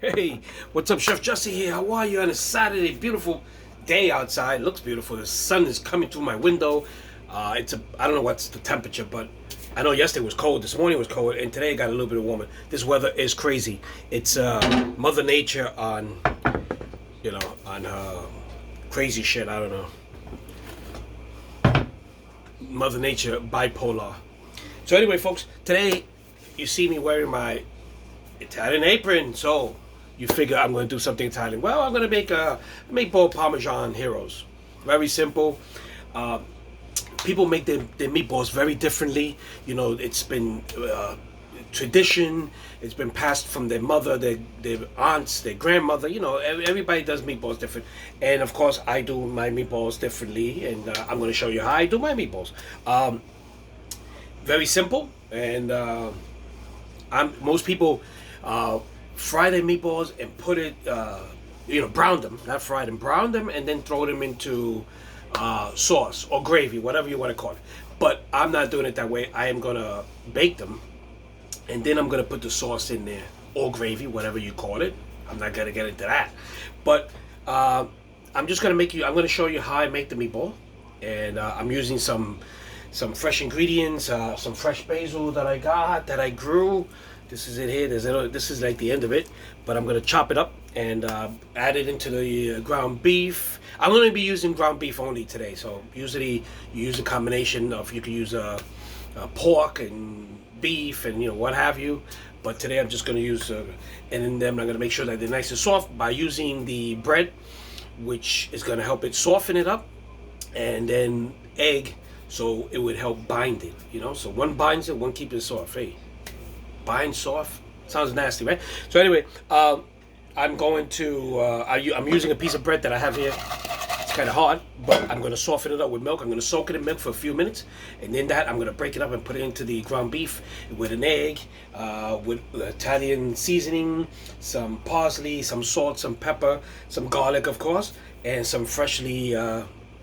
Hey, what's up, Chef Jesse here? How are you on a Saturday? Beautiful day outside. Looks beautiful. The sun is coming through my window. I don't know what's the temperature, but I know yesterday was cold. This morning was cold, and today got a little bit warmer. This weather is crazy. It's Mother Nature on, on crazy shit. I don't know. Mother Nature bipolar. So anyway, folks, today you see me wearing my Italian apron. So you figure I'm going to do something Italian. Well, I'm going to make meatball Parmesan heroes. Very simple. People make their meatballs very differently. You know, it's been tradition. It's been passed from their mother, their aunts, their grandmother. You know, everybody does meatballs different. And of course, I do my meatballs differently. And I'm going to show you how I do my meatballs. Very simple. And most people fry their meatballs and put it, brown them, not fry them, brown them, and then throw them into sauce or gravy, whatever you want to call it. But I'm not doing it that way. I am going to bake them, and then I'm going to put the sauce in there, or gravy, whatever you call it. I'm not going to get into that. But I'm just going to I'm going to show you how I make the meatball. And I'm using some fresh ingredients, some fresh basil that I grew. This is it here. This is like the end of it, but I'm gonna chop it up and add it into the ground beef. I'm gonna be using ground beef only today. So usually you use a combination of, you can use pork and beef and what have you. But today I'm just gonna use and then I'm gonna make sure that they're nice and soft by using the bread, which is gonna help it soften it up, and then egg, so it would help bind it. So one binds it, one keeps it soft. Hey. Bind soft sounds nasty, right? So anyway, I'm going to I'm using a piece of bread that I have here. It's kind of hard, but I'm going to soften it up with milk. I'm going to soak it in milk for a few minutes, and then I'm going to break it up and put it into the ground beef with an egg, with Italian seasoning, some parsley, some salt, some pepper, some garlic, of course, and some freshly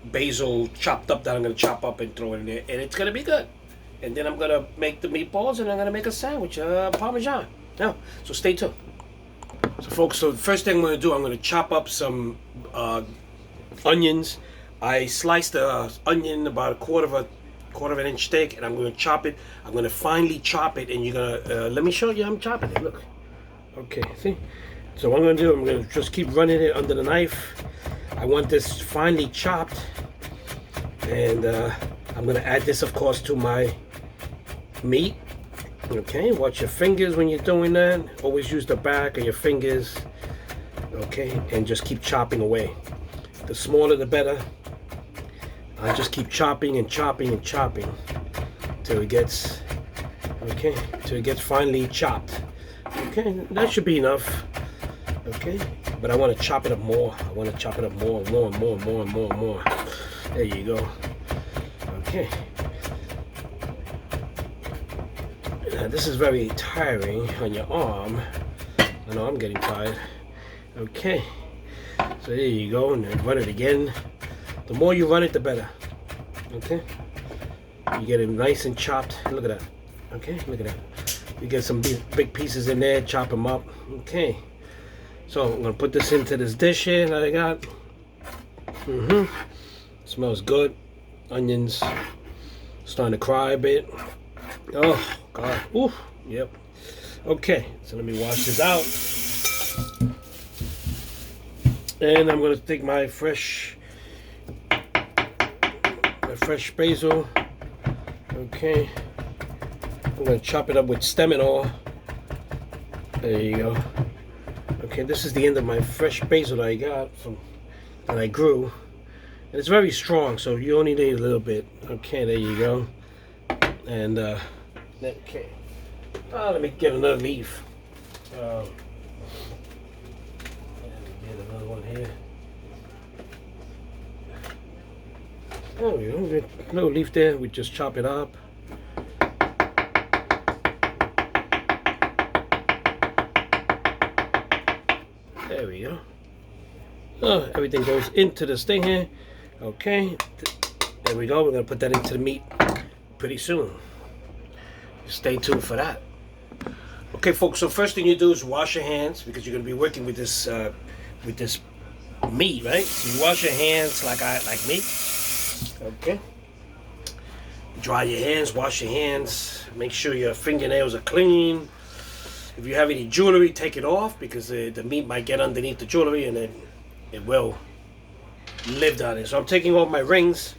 basil chopped up that I'm going to chop up and throw it in there, and it's going to be good. And then I'm going to make the meatballs, and I'm going to make a sandwich, Parmesan. Yeah, so stay tuned. So folks, the first thing I'm going to do, I'm going to chop up some onions. I sliced the onion about a quarter of an inch thick, and I'm going to chop it. I'm going to finely chop it, and you're going to, let me show you how I'm chopping it. Look. Okay, see? So what I'm going to do, I'm going to just keep running it under the knife. I want this finely chopped, and I'm going to add this, of course, to my meat. Okay, watch your fingers when you're doing that. Always use the back of your fingers. Okay, and just keep chopping away. The smaller the better. I just keep chopping and chopping and chopping till it gets finely chopped. Okay, that should be enough. Okay, but I want to chop it up more. I want to chop it up more. There you go. Okay. Now, this is very tiring on your arm. I know I'm getting tired. Okay. So there you go, and then run it again. The more you run it, the better. Okay. You get it nice and chopped. Look at that. Okay, look at that. You get some big pieces in there, chop them up. Okay. So I'm gonna put this into this dish here that I got. Smells good. Onions starting to cry a bit. Oh God. Ooh. Yep. Okay. So let me wash this out. And I'm gonna take my fresh basil. Okay. I'm gonna chop it up with stem and all. There you go. Okay, this is the end of my fresh basil that I got that I grew. And it's very strong, so you only need a little bit. Okay, there you go. And okay. Let me get another leaf. And get another one here. There we go. Get a little leaf there. We just chop it up. There we go. Oh, everything goes into this thing here. Okay. There we go. We're going to put that into the meat pretty soon. stay tuned for that. Okay, folks. So first thing you do is wash your hands because you're gonna be working with this meat, right? So you wash your hands like me. Okay. Dry your hands, wash your hands. Make sure your fingernails are clean. If you have any jewelry, take it off because the meat might get underneath the jewelry and then it will live down there. So I'm taking off my rings.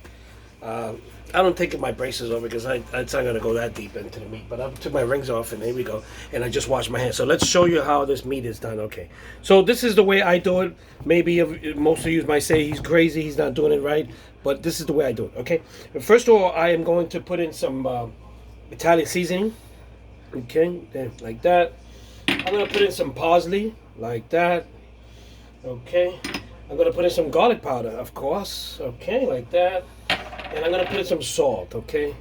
I don't take my braces off because it's not going to go that deep into the meat. But I took my rings off and there we go. And I just washed my hands. So let's show you how this meat is done. Okay. So this is the way I do it. Maybe most of you might say he's crazy. He's not doing it right. But this is the way I do it. Okay. First of all, I am going to put in some Italian seasoning. Okay. Then like that. I'm going to put in some parsley. Like that. Okay. I'm going to put in some garlic powder, of course. Okay. Like that. And I'm going to put in some salt, okay?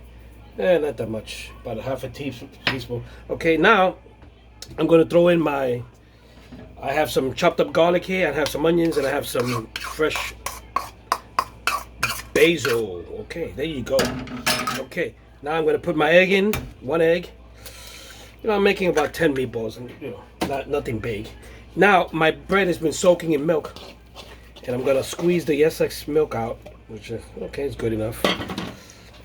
Not that much, about a half a teaspoon. Okay, now I'm going to throw in I have some chopped up garlic here, I have some onions, and I have some fresh basil. Okay, there you go. Okay, now I'm going to put my egg in, 1 egg. You know, I'm making about 10 meatballs, and you know, nothing big. Now, my bread has been soaking in milk, and I'm going to squeeze the excess milk out. Which is okay, it's good enough,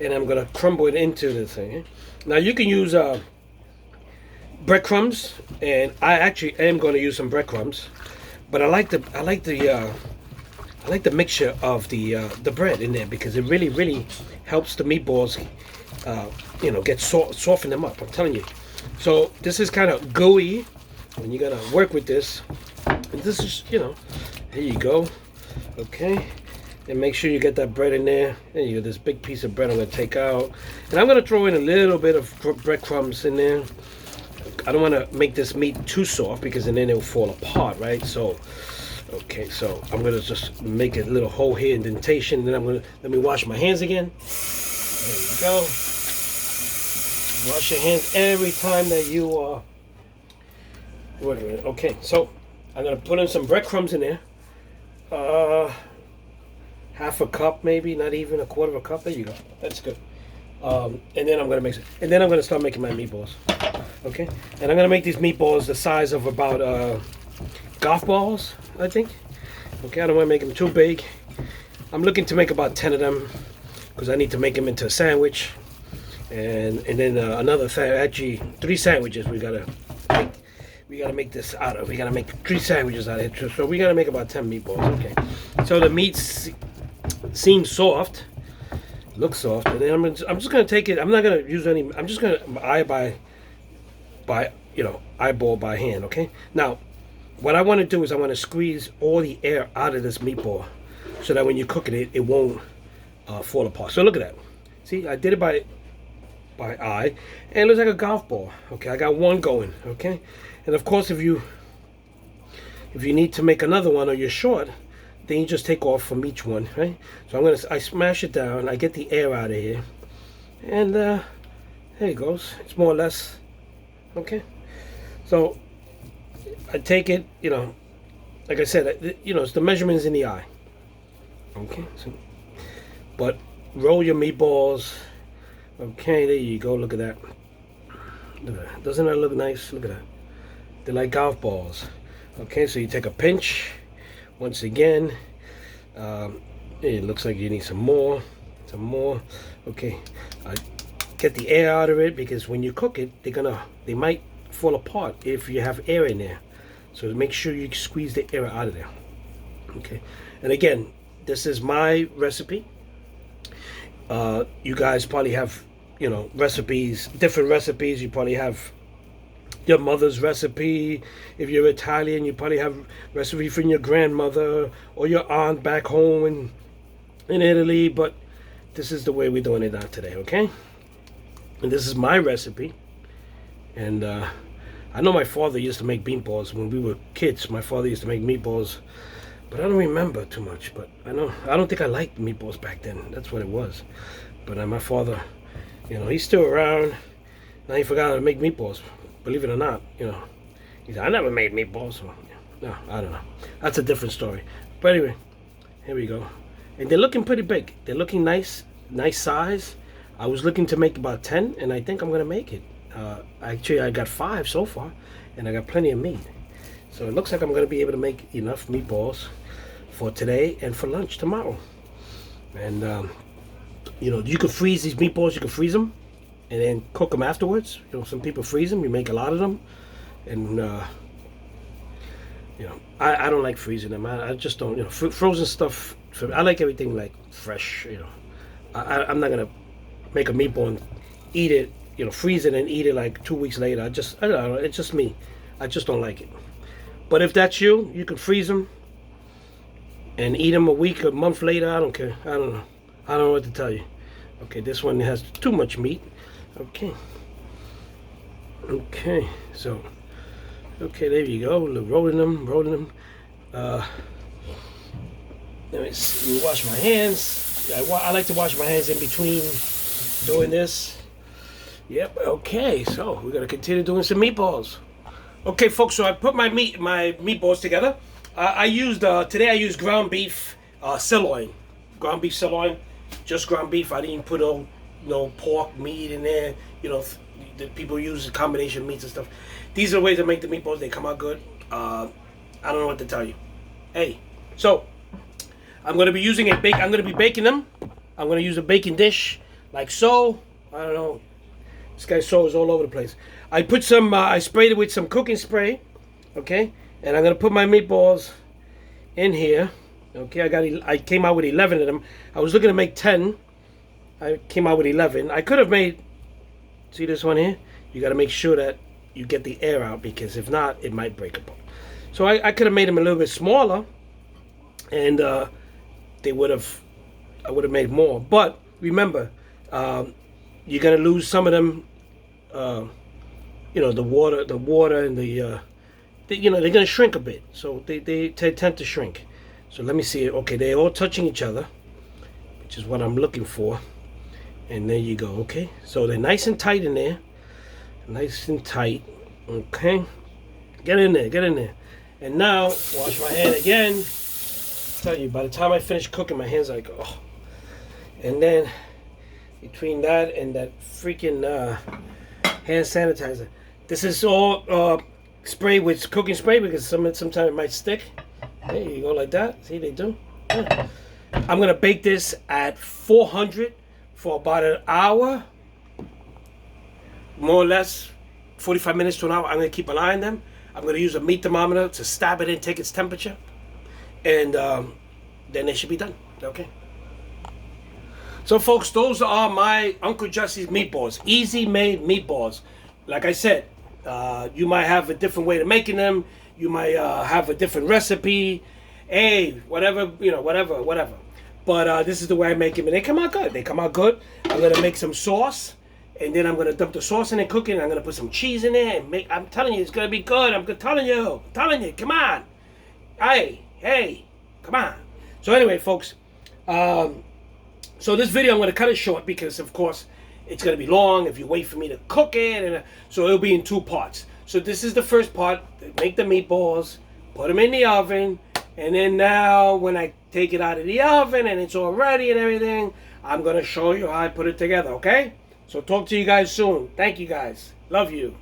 and I'm gonna crumble it into the thing. Now you can use breadcrumbs, and I actually am going to use some breadcrumbs, but I like the mixture of the bread in there because it really helps the meatballs, you know, get soften them up. I'm telling you. So this is kind of gooey, and you're gonna work with this. And this is, you know, here you go. Okay. And make sure you get that bread in there. There you go, this big piece of bread I'm going to take out. And I'm going to throw in a little bit of breadcrumbs in there. I don't want to make this meat too soft because then it'll fall apart, right? So, okay, so I'm going to just make a little hole here, indentation. Then I'm going to, let me wash my hands again. There you go. Wash your hands every time that you are working with it. Okay, so I'm going to put in some breadcrumbs in there. Half a cup, maybe, not even a quarter of a cup. There you go. That's good. And then I'm gonna mix it. And then I'm gonna start making my meatballs. Okay. And I'm gonna make these meatballs the size of about golf balls, I think. Okay. I don't want to make them too big. I'm looking to make about 10 of them because I need to make them into a sandwich. And then another thing, actually 3 sandwiches. We gotta make this out of. We gotta make 3 sandwiches out of it. So we gotta make about 10 meatballs. Okay. So the meats seems soft, looks soft, and then I'm just gonna take it. I'm not gonna use any. I'm just gonna eyeball by hand. Okay. Now, what I want to do is I want to squeeze all the air out of this meatball, so that when you cook it, it won't fall apart. So look at that. See, I did it by eye, and it looks like a golf ball. Okay, I got one going. Okay, and of course, if you need to make another one or you're short, then you just take off from each one, right? So I smash it down, I get the air out of here, and there it goes. It's more or less, okay? So I take it, you know, like I said, you know, it's the measurements in the eye, okay? So, but roll your meatballs, okay, there you go, look at that. Look at that. Doesn't that look nice? Look at that. They're like golf balls. Okay, so you take a pinch. Once again, it looks like you need some more. Okay, get the air out of it because when you cook it, they might fall apart if you have air in there. So make sure you squeeze the air out of there. Okay, and again, this is my recipe. You guys probably have, you know, recipes, different recipes. You probably have your mother's recipe. If you're Italian, you probably have recipe from your grandmother or your aunt back home in Italy, but this is the way we're doing it now today, okay? And this is my recipe. And I know my father used to make meatballs when we were kids. My father used to make meatballs, but I don't remember too much. But I don't think I liked meatballs back then. That's what it was. But my father, you know, he's still around. Now he forgot how to make meatballs. Believe it or not, you know, he said, I never made meatballs. So, no, I don't know. That's a different story. But anyway, here we go. And they're looking pretty big. They're looking nice size. I was looking to make about 10, and I think I'm going to make it. Actually, I got 5 so far, and I got plenty of meat. So it looks like I'm going to be able to make enough meatballs for today and for lunch tomorrow. And you know, you can freeze these meatballs. You can freeze them and then cook them afterwards. You know, some people freeze them. You make a lot of them, and you know, I don't like freezing them. I just don't. You know, frozen stuff. I like everything like fresh. You know, I'm not gonna make a meatball and eat it. You know, freeze it and eat it like 2 weeks later. I don't know. It's just me. I just don't like it. But if that's you, you can freeze them and eat them a week, a month later. I don't care. I don't know. I don't know what to tell you. Okay, this one has too much meat. Okay. Okay, so, okay, there you go. Rolling them. Let me wash my hands. I like to wash my hands in between doing this. Yep, okay, so we're going to continue doing some meatballs. Okay, folks, so I put my meatballs together. Today I used ground beef sirloin. Ground beef sirloin, just ground beef. I didn't put no pork meat in there. You know, the people use a combination of meats and stuff. These are the ways to make the meatballs. They come out good. I don't know what to tell you. Hey, so I'm going to be using I'm going to be baking them. I'm going to use a baking dish like so. I don't know. This guy's so is all over the place. I put some, I sprayed it with some cooking spray, okay? And I'm gonna put my meatballs in here, okay? I came out with 11 of them. I was looking to make 10. I came out with 11. I could have made, see this one here? You gotta make sure that you get the air out, because if not, it might break apart. So I could have made them a little bit smaller, and I would have made more. But remember, you're gonna lose some of them. You know, the water, and you know, they're gonna shrink a bit. So they tend to shrink. So let me see it. Okay, they're all touching each other, which is what I'm looking for. And there you go. Okay, so they're nice and tight in there. Nice and tight. Okay, get in there. And now wash my hand again. I tell you, by the time I finish cooking, my hands are like, oh. And then between that and that freaking hand sanitizer, this is all sprayed with cooking spray, because sometimes it might stick. There you go, like that. See, they do. Yeah. I'm gonna bake this at 400 for about an hour, more or less, 45 minutes to an hour. I'm gonna keep an eye on them. I'm gonna use a meat thermometer to stab it in, take its temperature, and then they should be done. Okay. So, folks, those are my Uncle Jesse's meatballs. Easy made meatballs. Like I said, you might have a different way of making them. You might have a different recipe. Hey, whatever, you know, whatever. But this is the way I make them, and they come out good. I'm going to make some sauce, and then I'm going to dump the sauce in and cook it, and I'm going to put some cheese in there, and I'm telling you, it's going to be good. I'm telling you, come on. Hey, come on. So anyway, folks, so this video, I'm going to cut it short, because, of course, it's going to be long if you wait for me to cook it. And so it'll be in 2 parts. So this is the first part. Make the meatballs, put them in the oven. And then now when I take it out of the oven and it's all ready and everything, I'm going to show you how I put it together, okay? So talk to you guys soon. Thank you, guys. Love you.